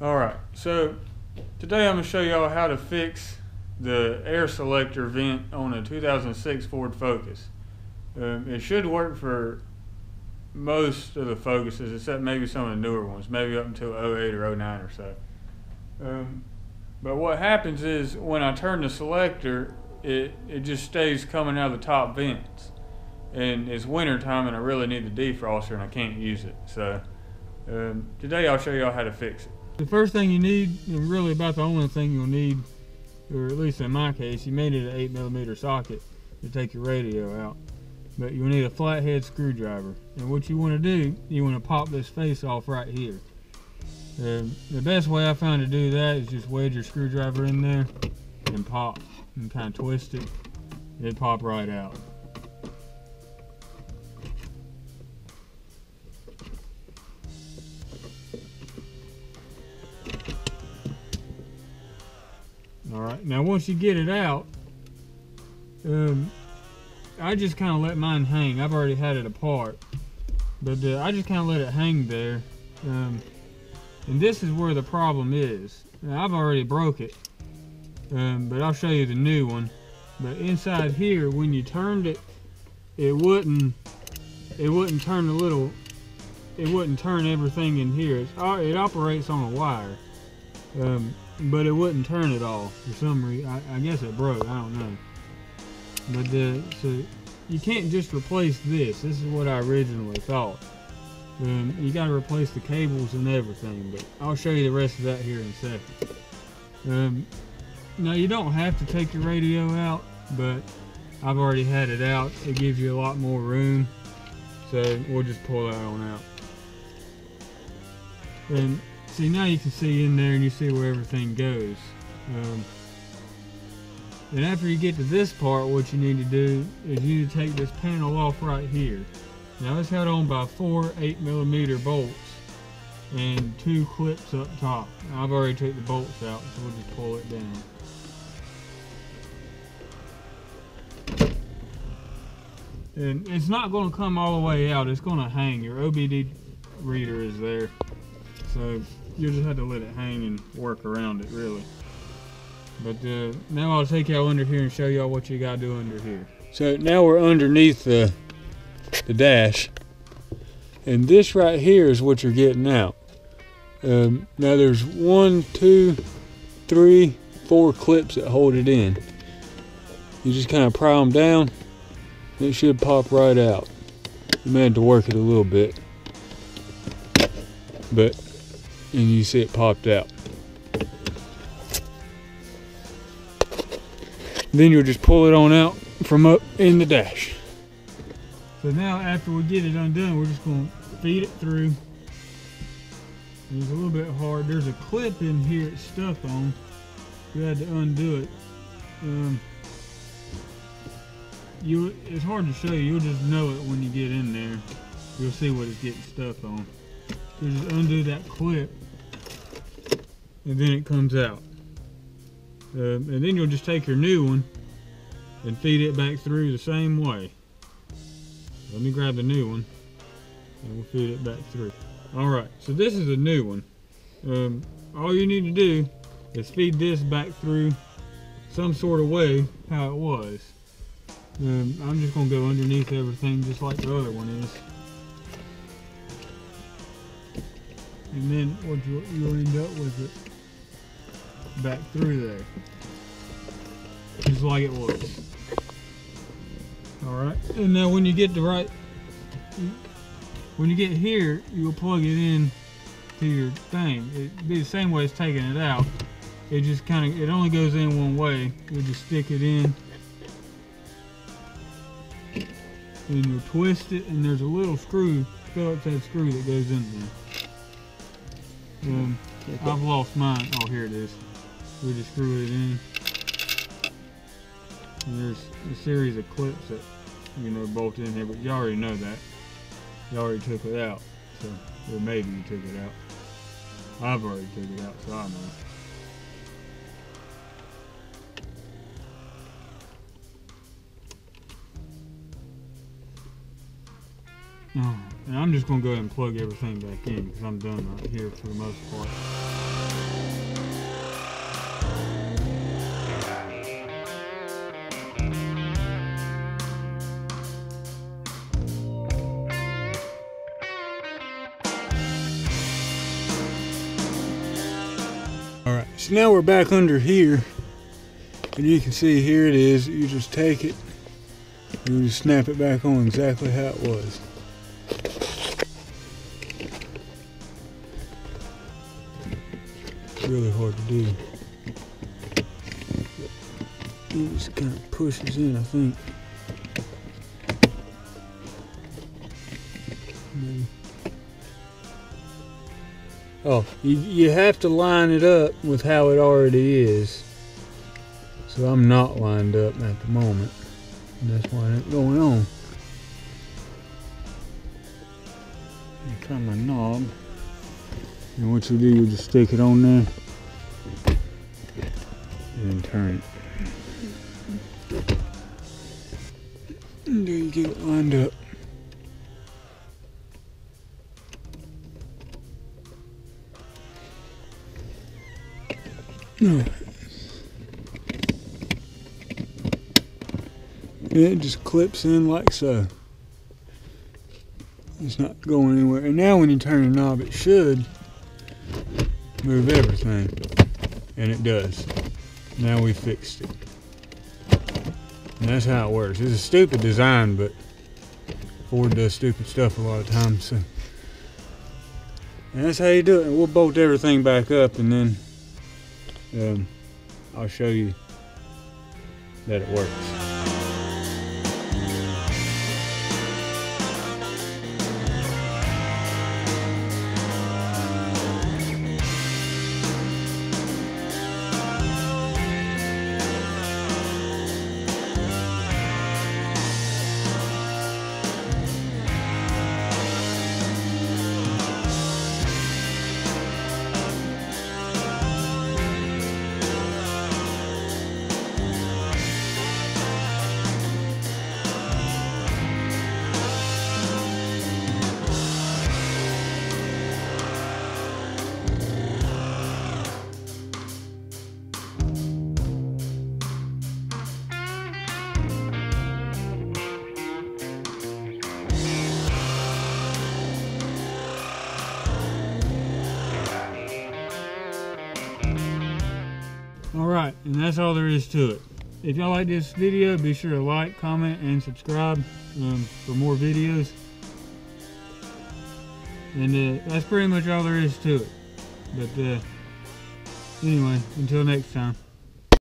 Alright, so today I'm going to show y'all how to fix the air selector vent on a 2006 Ford Focus. It should work for most of the Focuses except maybe some of the newer ones, maybe up until 08 or 09 or so. But what happens is when I turn the selector, it just stays coming out of the top vents. And it's winter time and I really need the defroster and I can't use it. So today I'll show y'all how to fix it. The first thing you need, and really about the only thing you'll need, or at least in my case, you may need an 8mm socket to take your radio out. But you'll need a flathead screwdriver. And what you want to do, you want to pop this face off right here. The best way I found to do that is just wedge your screwdriver in there and pop and kind of twist it. It'll pop right out. Alright, now once you get it out, I just kind of let mine hang. I've already had it apart, but I just kind of let it hang there. And this is where the problem is. Now, I've already broke it, but I'll show you the new one. But inside here, when you turned it, it wouldn't turn the little, it wouldn't turn everything in here. It operates on a wire, but it wouldn't turn it all for some reason. I guess it broke. I don't know. But so you can't just replace this. This is what I originally thought. You got to replace the cables and everything, but I'll show you the rest of that here in a second. Now you don't have to take your radio out, but I've already had it out. It gives you a lot more room, so we'll just pull that on out. And see, now you can see in there and you see where everything goes. And after you get to this part, what you need to do is you need to take this panel off right here. Now it's held on by 4 8mm bolts and 2 clips up top. I've already took the bolts out, so we'll just pull it down. And it's not going to come all the way out, it's going to hang. Your OBD reader is there, so you'll just have to let it hang and work around it, really. But now I'll take y'all under here and show y'all what you got to do under here. So now we're underneath the dash, and this right here is what you're getting out. Now there's 1, 2, 3, 4 clips that hold it in. You just kind of pry them down and it should pop right out. You may have to work it a little bit, but and you see it popped out. Then you'll just pull it on out from up in the dash. So now after we get it undone, we're just going to feed it through. It's a little bit hard. There's a clip in here it's stuck on. You had to undo it. It's hard to show you. You'll just know it when you get in there. You'll see what it's getting stuck on. So just undo that clip, and then it comes out. And then you'll just take your new one and feed it back through the same way. Let me grab the new one and we'll feed it back through. Alright, so this is a new one. All you need to do is feed this back through some sort of way how it was. I'm just going to go underneath everything just like the other one is. And then what you'll end up with it back through there, just like it was. Alright, and now when you get when you get here, you'll plug it in to your thing. It'd be the same way as taking it out. It just it only goes in one way. You'll just stick it in and you'll twist it, and there's a little screw, Phillips head screw that goes in there. I've lost mine. Oh, here it is. We just screw it in. And there's a series of clips that, bolt in here, but you already know that. You already took it out. So, or maybe you took it out. I've already took it out, so I know. And I'm just going to go ahead and plug everything back in because I'm done right here for the most part. So now we're back under here, and you can see here it is. You just take it, and you just snap it back on exactly how it was. It's really hard to do. It just kind of pushes in, I think. Oh, you have to line it up with how it already is. So I'm not lined up at the moment. And that's why it ain't going on. You turn my knob. And what you do, you just stick it on there. And then turn it. And there you get it lined up. No. It just clips in like so. It's not going anywhere. And now when you turn the knob, it should move everything. And it does. Now we fixed it. And that's how it works. It's a stupid design, but Ford does stupid stuff a lot of times. So. And that's how you do it. And we'll bolt everything back up, and then I'll show you that it works. Alright, and that's all there is to it. If y'all like this video, be sure to like, comment, and subscribe for more videos. And that's pretty much all there is to it. But anyway, until next time.